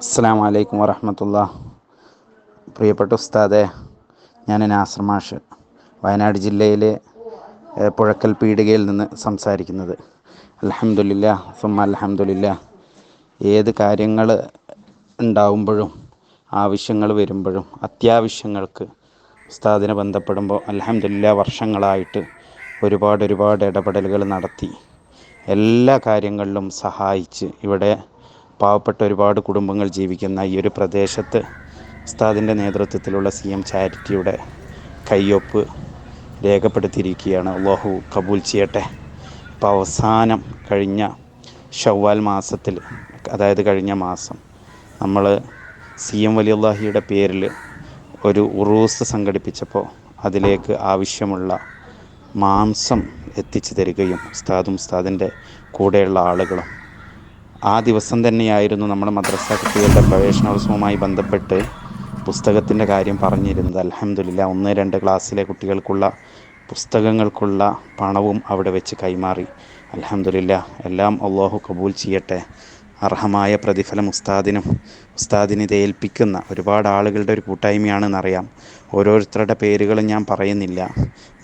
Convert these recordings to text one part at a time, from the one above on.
അസ്സലാമു അലൈക്കും വറഹ്മത്തുള്ളാഹി. പ്രിയപ്പെട്ട ഉസ്താദെ, ഞാൻ നാസർ മാഷ്, വയനാട് ജില്ലയിലെ പുഴക്കൽ പീടികയിൽ നിന്ന് സംസാരിക്കുന്നത്. അൽഹംദുലില്ലാഹ് സുമ്മ അൽഹംദുലില്ലാഹ്. ഏത് കാര്യങ്ങൾ ഉണ്ടാവുമ്പോഴും ആവശ്യങ്ങൾ വരുമ്പോഴും അത്യാവശ്യങ്ങൾക്ക് ഉസ്താദിനെ ബന്ധപ്പെടുമ്പോൾ അൽഹംദുലില്ലാഹ് വർഷങ്ങളായിട്ട് ഒരുപാട് ഇടപെടലുകൾ നടത്തി എല്ലാ കാര്യങ്ങളിലും സഹായിച്ച് ഇവിടെ പാവപ്പെട്ട ഒരുപാട് കുടുംബങ്ങൾ ജീവിക്കുന്ന ഈ ഒരു പ്രദേശത്ത് ഉസ്താദിൻ്റെ നേതൃത്വത്തിലുള്ള CM ചാരിറ്റിയുടെ കയ്യൊപ്പ് രേഖപ്പെടുത്തിയിരിക്കുകയാണ്. അല്ലാഹു കബൂൽ ചെയ്യട്ടെ. ഇപ്പോൾ അവസാനം കഴിഞ്ഞ ഷവ്വാൽ മാസത്തിൽ, അതായത് കഴിഞ്ഞ മാസം, നമ്മൾ CM വലിയുള്ളാഹിയുടെ പേരിൽ ഒരു ഉറൂസ് സംഘടിപ്പിച്ചപ്പോൾ അതിലേക്ക് ആവശ്യമുള്ള മാംസം എത്തിച്ചു തരികയും ഉസ്താദിൻ്റെ കൂടെയുള്ള ആളുകളും ആ ദിവസം തന്നെയായിരുന്നു നമ്മുടെ മദ്രസ കുട്ടികളുടെ പ്രവേശനോത്സവവുമായി ബന്ധപ്പെട്ട് പുസ്തകത്തിൻ്റെ കാര്യം പറഞ്ഞിരുന്നത്. അൽഹംദുലില്ലാഹ് 1-2 ക്ലാസ്സിലെ കുട്ടികൾക്കുള്ള പുസ്തകങ്ങൾക്കുള്ള പണവും അവിടെ വെച്ച് കൈമാറി. അൽഹംദുലില്ലാഹ്, എല്ലാം അല്ലാഹു കബൂൽ ചെയ്യട്ടെ. അർഹമായ പ്രതിഫലം ഉസ്താദിനെ ഏൽപ്പിക്കുന്ന ഒരുപാട് ആളുകളുടെ ഒരു കൂട്ടായ്മയാണെന്നറിയാം. ഓരോരുത്തരുടെ പേരുകളും ഞാൻ പറയുന്നില്ല.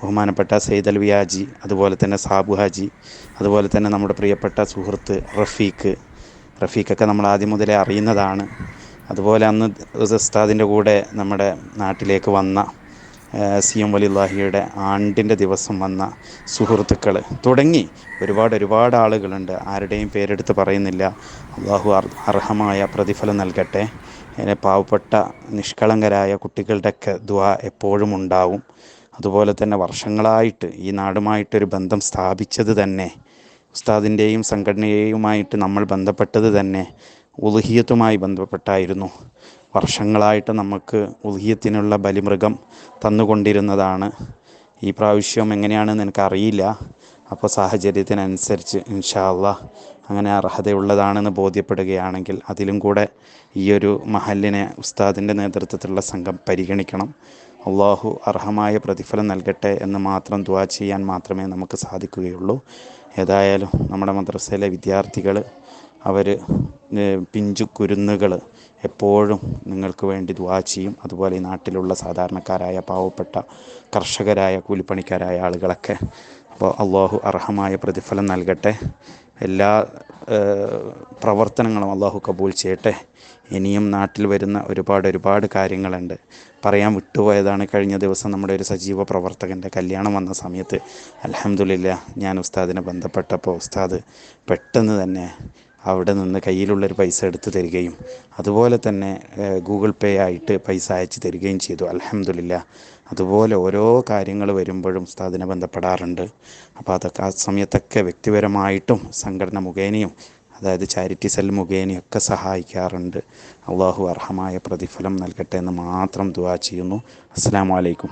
ബഹുമാനപ്പെട്ട സയ്യിദ് അൽവി ഹാജി, അതുപോലെ തന്നെ സാബു ഹാജി, അതുപോലെ തന്നെ നമ്മുടെ പ്രിയപ്പെട്ട സുഹൃത്ത് റഫീഖൊക്കെ നമ്മൾ ആദ്യം മുതലേ അറിയുന്നതാണ്. അതുപോലെ അന്ന് ഉസ്താദിൻ്റെ കൂടെ നമ്മുടെ നാട്ടിലേക്ക് വന്ന CM വലിയുള്ളാഹിയുടെ ആണ്ടിൻ്റെ ദിവസം വന്ന സുഹൃത്തുക്കൾ തുടങ്ങി ഒരുപാട് ആളുകളുണ്ട്. ആരുടെയും പേരെടുത്ത് പറയുന്നില്ല. അല്ലാഹു അർഹമായ പ്രതിഫലം നൽകട്ടെ. പാവപ്പെട്ട നിഷ്കളങ്കരായ കുട്ടികളുടെയൊക്കെ ദുആ എപ്പോഴും ഉണ്ടാവും. അതുപോലെ തന്നെ വർഷങ്ങളായിട്ട് ഈ നാടുമായിട്ടൊരു ബന്ധം സ്ഥാപിച്ചത് തന്നെ, ഉസ്താദിൻ്റെയും സംഘടനയുമായിട്ട് നമ്മൾ ബന്ധപ്പെട്ടത് തന്നെ ഉളുഹിയത്തുമായി ബന്ധപ്പെട്ടായിരുന്നു. വർഷങ്ങളായിട്ട് നമുക്ക് ഉളുഹിയത്തിനുള്ള ബലിമൃഗം തന്നുകൊണ്ടിരുന്നതാണ്. ഈ പ്രാവശ്യം എങ്ങനെയാണെന്ന് എനിക്കറിയില്ല. അപ്പോൾ സാഹചര്യത്തിനനുസരിച്ച് ഇൻഷാ അല്ലാഹ് അങ്ങനെ അർഹതയുള്ളതാണെന്ന് ബോധ്യപ്പെടുകയാണെങ്കിൽ അതിലും കൂടെ ഈ ഒരു മഹല്ലിനെ ഉസ്താദിൻ്റെ നേതൃത്വത്തിലുള്ള സംഘം പരിഗണിക്കണം. അല്ലാഹു അർഹമായ പ്രതിഫലം നൽകട്ടെ എന്ന് മാത്രം ദുആ ചെയ്യാൻ മാത്രമേ നമുക്ക് സാധിക്കുകയുള്ളൂ. ഏതായാലും നമ്മുടെ മദ്രസയിലെ വിദ്യാർത്ഥികൾ, അവർ പിഞ്ചു കുരുന്നുകൾ എപ്പോഴും നിങ്ങൾക്ക് വേണ്ടി ദുആ ചെയ്യും. അതുപോലെ ഈ നാട്ടിലുള്ള സാധാരണക്കാരായ പാവപ്പെട്ട കർഷകരായ കൂലിപ്പണിക്കാരായ ആളുകളൊക്കെ. അപ്പോൾ അല്ലാഹു അർഹമായ പ്രതിഫലം നൽകട്ടെ. എല്ലാ പ്രവർത്തനങ്ങളും അല്ലാഹു കബൂൽ ചെയ്യട്ടെ. ഇനിയും നാട്ടിൽ വരുന്ന ഒരുപാട് കാര്യങ്ങളുണ്ട്. പറയാൻ വിട്ടുപോയതാണ്. കഴിഞ്ഞ ദിവസം നമ്മുടെ ഒരു സജീവ പ്രവർത്തകൻ്റെ കല്യാണം വന്ന സമയത്ത് അൽഹംദുലില്ലാഹ് ഞാൻ ഉസ്താദിനെ ബന്ധപ്പെട്ടപ്പോൾ ഉസ്താദ് പെട്ടെന്ന് തന്നെ അവിടെ നിന്ന് കയ്യിലുള്ളൊരു പൈസ എടുത്തു തരികയും അതുപോലെ തന്നെ ഗൂഗിൾ പേ ആയിട്ട് പൈസ അയച്ചു തരികയും ചെയ്തു. അൽഹംദുലില്ലാഹ്. അതുപോലെ ഓരോ കാര്യങ്ങൾ വരുമ്പോഴും ഉസ്താദിനെ ബന്ധപ്പെടാറുണ്ട്. അപ്പോൾ അതൊക്കെ ആ സമയത്തൊക്കെ വ്യക്തിപരമായിട്ടും സംഘടന മുഖേനയും, അതായത് ചാരിറ്റി സെൽ മുഖേനയൊക്കെ സഹായിക്കാറുണ്ട്. അല്ലാഹു അർഹമായ പ്രതിഫലം നൽകട്ടെ എന്ന് മാത്രം ദുആ ചെയ്യുന്നു. അസ്സലാമു അലൈക്കും.